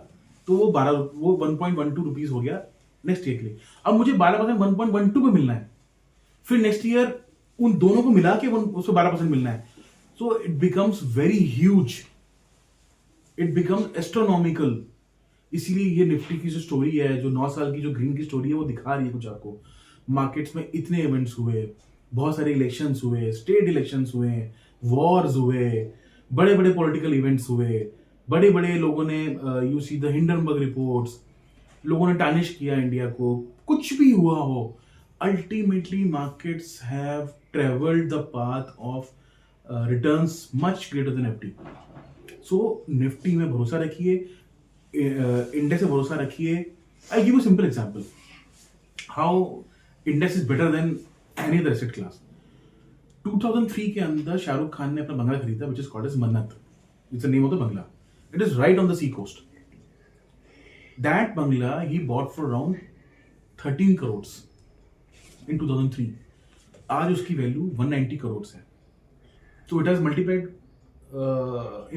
तो वो 1.12 रुपीज हो गया नेक्स्ट ईयर के लिए. अब मुझे 12% 1.12 पे मिलना है, फिर नेक्स्ट ईयर उन दोनों को मिला के उसको 12% मिलना है. So it becomes very huge, it becomes astronomical. इसीलिए ये निफ्टी की जो स्टोरी है, जो 9 साल की जो ग्रीन की स्टोरी है, वो दिखा रही है कुछ आपको. मार्केट्स में इतने इवेंट्स हुए, बहुत सारे इलेक्शंस हुए, स्टेट इलेक्शंस हुए, वॉर्स हुए, बड़े बड़े पॉलिटिकल इवेंट्स हुए, बड़े बड़े लोगों ने you see the Hindenburg reports, लोगों ने टार्निश किया इंडिया को, कुछ भी हुआ हो, ultimately markets have travelled the path of returns much greater than Nifty. So Nifty में भरोसा रखिए, इंडेक्स से भरोसा रखिए. I give you simple example how index is better than any other asset class. 2003 के अंदर शाहरुख खान ने अपना बंगला खरीदा, which is called as Mannat. It's the name of the bungalow. It is right on the sea coast. That bungalow he bot for around 13 crores in 2003. आज उसकी value 190 crores है. So it has multiplied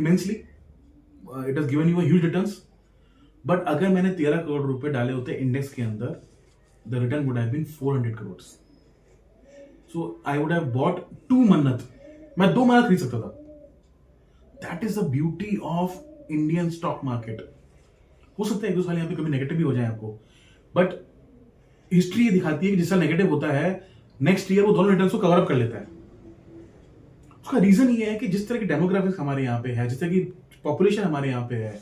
immensely. It has given you a huge returns. But अगर मैंने 13 करोड़ रुपए डाले होते index के अंदर, the return would have been 400 crores. So I would have bought 2 मन्नत. मैं 2 मन्नत खरीद सकता था. That is the beauty of Indian stock market. हो सकता है 1-2 साल यहाँ पे कभी नेगेटिव भी हो जाए आपको, बट हिस्ट्री ये दिखाती है कि जिस साल नेगेटिव होता है, नेक्स्ट ईयर वो दोनों रिटर्न्स को कवर अप कर लेता है. उसका रीजन ये है कि जिस तरह की डेमोग्राफिक्स हमारे यहाँ पे है, जिस तरह की पॉपुलेशन हमारे यहाँ पे है,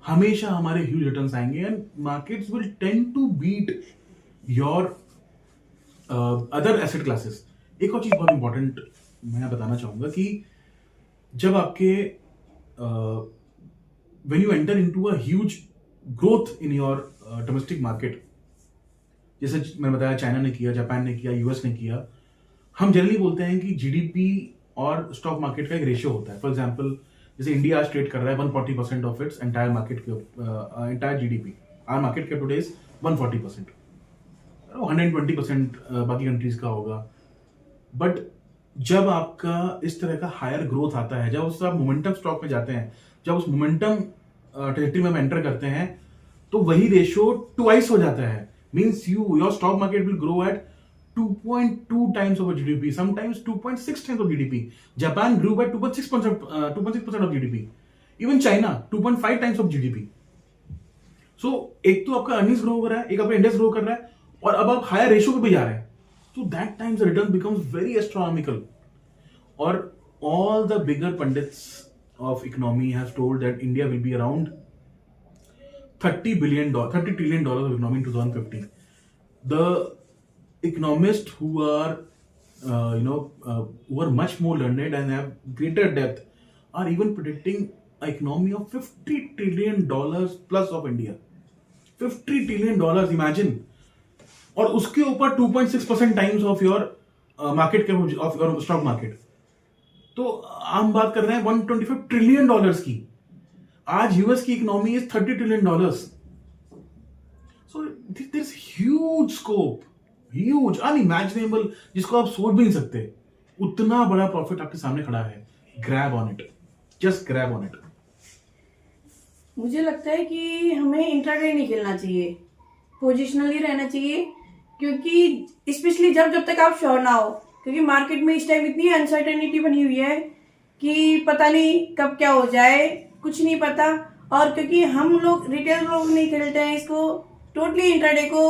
हमेशा हमारे ह्यूज रिटर्न्स आएंगे, and markets will tend to beat your other asset classes. एक और चीज बहुत इंपॉर्टेंट मैं बताना चाहूंगा कि जब आपके when you enter into a huge growth in your domestic market, जैसे मैंने बताया चाइना ने किया, जापान ने किया, यूएस ने किया, हम जनरली बोलते हैं कि जीडीपी और स्टॉक मार्केट का एक रेशियो होता है. फॉर एग्जांपल, जैसे इंडिया आज ट्रेड कर रहा है 140% of its entire market entire GDP. Our market cap today is 140%. 120% बाकी कंट्रीज का होगा. बट जब आपका इस तरह का हायर ग्रोथ आता है, जब उस आप मोमेंटम स्टॉक में जाते हैं, जब उस मोमेंटम टेरिटरी में हम एंटर करते हैं, तो वही रेशियो ट्वाइस हो जाता है. Means your stock market will grow at 2.2 times of GDP, sometimes 2.6 times of GDP. Japan grew by 2.6% of GDP. Even China 2.5 times of GDP. So एक तो आपका अर्निंग्स ग्रो हो रहा है, एक आपका इंडेक्स ग्रो कर रहा है, और अब आप हायर रेशियो पे भी जा रहे हैं. So that times the return becomes very astronomical. Or all the bigger pundits of economy have told that India will be around $30 trillion of economy in 2050. The economists who are who are much more learned and have greater depth are even predicting an economy of $50 trillion plus of India. $50 trillion, imagine. और उसके ऊपर 2.6% times of your market cap of your stock market. तो हम बात कर रहे हैं $125 trillion की. आज यूएस की economy is $30 trillion. So there is huge scope, huge, unimaginable, जिसको आप सोच भी नहीं सकते. उतना बड़ा प्रॉफिट आपके सामने खड़ा है. Grab on it, just grab on it. मुझे लगता है कि हमें इंट्राडे नहीं खेलना चाहिए. पोजिशनली रहना चाहिए, क्योंकि स्पेशली जब जब तक आप श्योर ना हो, क्योंकि मार्केट में इस टाइम इतनी अनसर्टेनिटी बनी हुई है कि पता नहीं कब क्या हो जाए, कुछ नहीं पता। और क्योंकि हम लोग रिटेल लोग नहीं खेलते हैं इसको, टोटली इंट्राडे को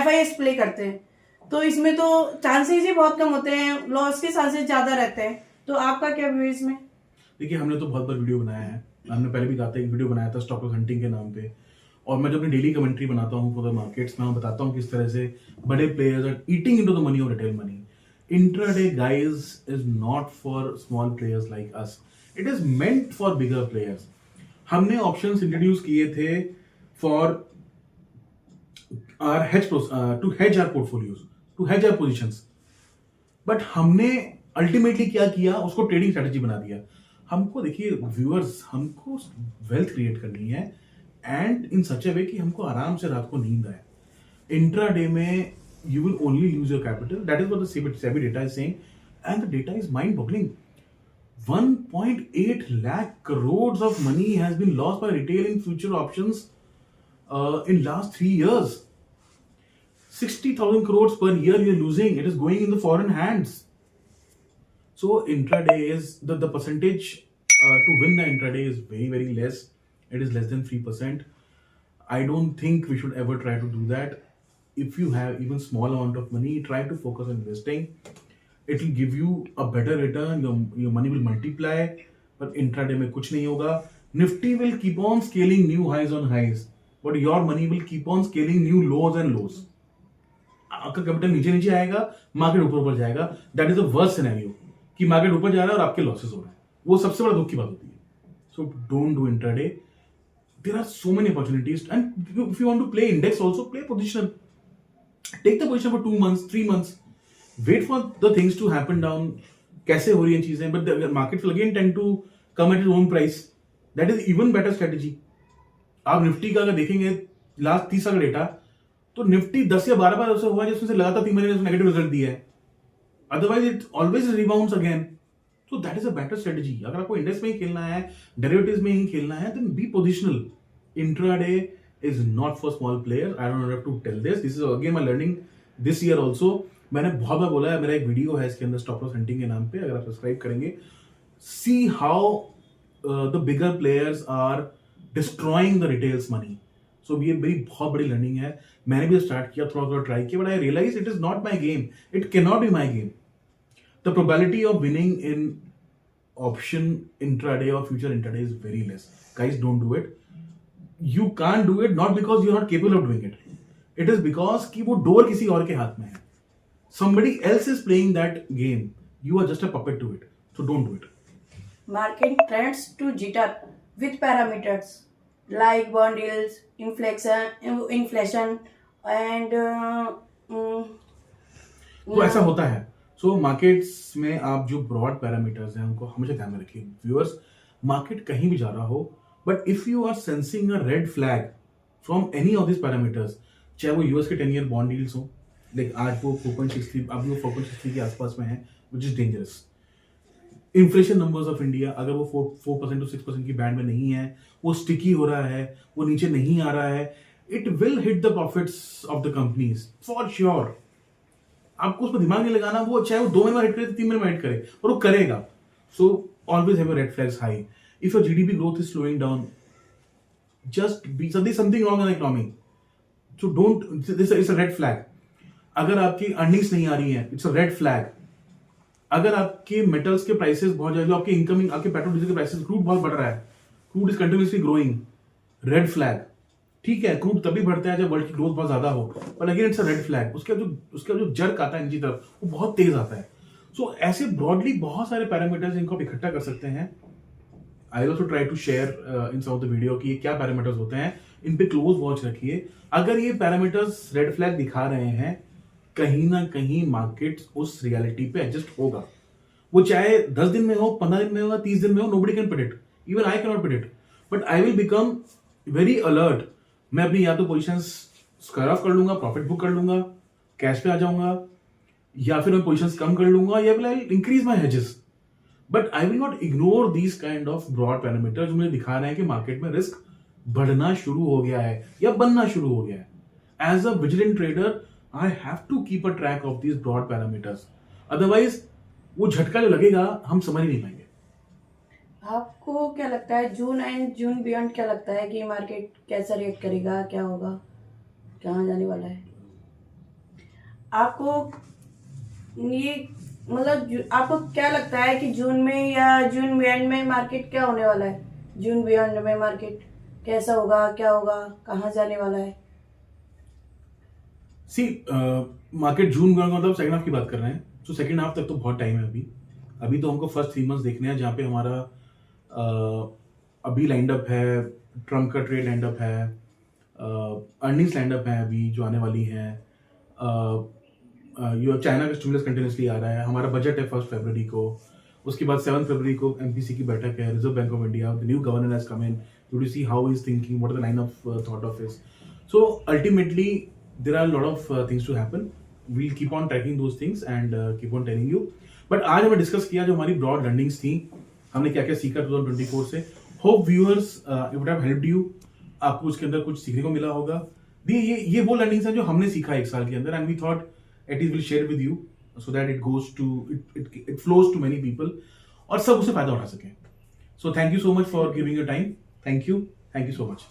FIS प्ले करते हैं, तो इसमें तो चांसेस ही बहुत कम होते हैं, लॉस के चांसेस ज़्यादा रहते हैं। तो आपका क्या व्यू है इसमें? देखिए, हमने तो बहुत बार वीडियो बनाया है, हमने पहले भी कहा था, एक वीडियो बनाया था स्टॉक लॉस हंटिंग के नाम पे, और मैं जब अपनी डेली कमेंट्री बनाता हूँ फॉर द मार्केट्स में, मैं बताता हूँ किस तरह से बड़े players are eating into the money of retail money. Intraday guys is not for small players like us, it is meant for bigger players. हमने ऑप्शंस इंट्रोड्यूस किए थे for our hedge to hedge our portfolios, to hedge our positions, but हमने ultimately क्या किया, उसको trading strategy बना दिया। हमको देखिए व्यूअर्स, हमको वेल्थ क्रिएट करनी है एंड इन सच ए वे कि हमको आराम से रात को नींद आए। इंट्राडे में you will only use your capital, that is what the SEBI data is saying, and the data is mind boggling. 1.8 lakh crores of money has been lost by retail in future options in last 3 years. 60,000 crores per year you're losing. It is going in the foreign hands. So intraday is the percentage to win the intraday is very, very less. It is less than 3%. I don't think we should ever try to do that. If you have even small amount of money, try to focus on investing. It will give you a better return. Your money will multiply. But intraday में कुछ नहीं होगा. Nifty will keep on scaling new highs on highs, but your money will keep on scaling new lows and lows. आपका capital नीचे नीचे आएगा, market ऊपर ऊपर जाएगा. That is the worst scenario कि मार्केट ऊपर जा रहा है और आपके लॉसेस हो रहे हैं. वो सबसे बड़ा दुख की बात होती है. So don't do intraday. There are so many opportunities, and if you want to play index, also play positional. Take the position for 2 months, 3 months. Wait for the things to happen down. कैसे हो रही हैं चीजें, but the market will again tend to come at its own price. That is even better strategy. आप Nifty का अगर देखेंगे last 30 साल का डेटा, तो निफ्टी 10 या 12 बार ऐसा हुआ है जिसमें से लगातार 3 महीने नेगेटिव रिजल्ट दिया है. Otherwise it always rebounds again. So that is a better strategy. अगर आपको इंडेक्स में ही खेलना है, डेरिवेटिव्स में ही खेलना है, then be positional. Intraday is not for small players. I don't have to tell this. This is again my learning this year also. मैंने बहुत बार बोला है, मेरा एक वीडियो है इसके अंदर स्टॉप लॉस हंटिंग के नाम पे, अगर आप सब्सक्राइब करेंगे. See how the bigger players are destroying the retail's money. So ये मेरी बहुत बड़ी लर्निंग है. मैंने भी स्टार्ट किया, थोड़ा थोड़ा ट्राई किया, but I realized it is not my game. It cannot be my game. The probability of winning in option intraday or future intraday is very less. Guys, don't do it. You can't do it not because you're not capable of doing it. It is because कि वो door किसी और के हाथ में है. Somebody else is playing that game. You are just a puppet to it. So don't do it. Market trends to jitter with parameters like bond yields, inflation, and तो ऐसा होता है. सो मार्केट्स में आप जो ब्रॉड पैरामीटर्स हैं उनको हमेशा ध्यान में रखिए. व्यूअर्स, मार्केट कहीं भी जा रहा हो, but if you are sensing a red flag from any of this parameters, चाहे वो यूएस के 10 ईयर बॉन्ड डील्स हो, लाइक आज वो 4.63, अब वो 4.63 के आसपास में है, which is dangerous. Inflation numbers of India अगर वो 4% to 6% की बैंड में नहीं है, वो स्टिकी हो रहा है, वो नीचे नहीं आ रहा है, it will hit the profits of the companies for sure. आपको उस पर दिमाग नहीं लगाना. वो चाहे वो 2 महीने में हिट करे, 3 महीने में हिट करे, और वो करेगा. So always have read flags high. If your GDP growth is slowing down, just be something wrong in economy. So don't, this is a red flag. अगर आपकी अर्निंग्स नहीं आ रही है, इट्स अ रेड फ्लैग. अगर आपके metals के prices बहुत ज्यादा, आपके इनकमिंग, आपके पेट्रोल डीजल के प्राइसेस, क्रूड बहुत बढ़ रहा है, crude is continuously growing, red flag. ठीक है, क्रूड तभी बढ़ता है जब वर्ल्ड की ग्रोथ बहुत ज्यादा हो, पर again it's a red flag. उसका जो जर्क आता है नीचे तरफ, वो बहुत तेज आता है. सो ऐसे ब्रॉडली बहुत सारे पैरामीटर्स इनको आप इकट्ठा कर सकते हैं. I also try to share in some of the video कि ये क्या पैरामीटर्स होते हैं. इन पे क्लोज वॉच रखिए. अगर ये पैरामीटर्स रेड फ्लैग दिखा रहे हैं, कहीं ना कहीं मार्केट उस रियलिटी पे एडजस्ट होगा. वो चाहे 10 दिन में हो, 15 दिन में हो, 30 दिन में हो, nobody can predict. Even I can not predict, but I will become very alert. मैं अपनी या तो पोजीशंस स्क्वायर ऑफ कर लूंगा, प्रॉफिट बुक कर लूंगा, कैश पे आ जाऊंगा, या फिर मैं पोजीशंस कम कर लूंगा, या फिर I increase my hedges. But I will not ignore these kind of broad parameters जो मुझे दिखा रहे हैं कि मार्केट में रिस्क बढ़ना शुरू हो गया है या बनना शुरू हो गया है. As a vigilant trader I have to keep a track of these broad parameters, otherwise वो झटका जो लगेगा हम समझ ही नहीं पाएंगे। आपको क्या लगता है जून एंड जून बियॉन्ड क्या लगता है कि मार्केट कैसा रिएक्ट करेगा, क्या होगा, कहाँ जाने वाला है? आपको ये मतलब आपको क्या लगता है कि जून में या जून बियॉन्ड में मार्केट क्या होने वाला है? जून बियॉन्ड में मार्केट कैसा होगा, क्या होगा, कहाँ जाने वाला है? सी मार्केट जून का मतलब सेकंड हाफ की बात कर रहे हैं, तो सेकंड हाफ तक तो बहुत टाइम है अभी। अभी तो हमको फर्स्ट 3 मंथ्स देखने हैं, जहाँ पे हमारा अभी लाइंड अप है, ट्रम्प का ट्रेड लाइंड अप है, अर्निंग्स लाइंड अप है अभी जो आने वाली हैं, चाइना का स्टिमुलस कंटिन्यूसली आ रहा है, हमारा बजट है 1 फरवरी को, उसके बाद 7 फरवरी को एमपीसी की बैठक है, Reserve Bank of India, the new governor has come in to see how is thinking, what are the line of thought of his. So ultimately there are a lot of things to happen. We'll keep on tracking those things and keep on telling you. But आज हमें discuss किया जो हमारी broad learnings थी, हमने क्या क्या सीखा 2024 से। Hope viewers it would have helped you, आपको उसके अंदर कुछ सीखने को मिला होगा। ये वो लर्निंग्स हैं जो हमने सीखा 1 साल के अंदर, and we thought it is will share with you so that it goes to it flows to many people और सब उससे फायदा उठा सके। So thank you so much for giving your time. Thank you so much.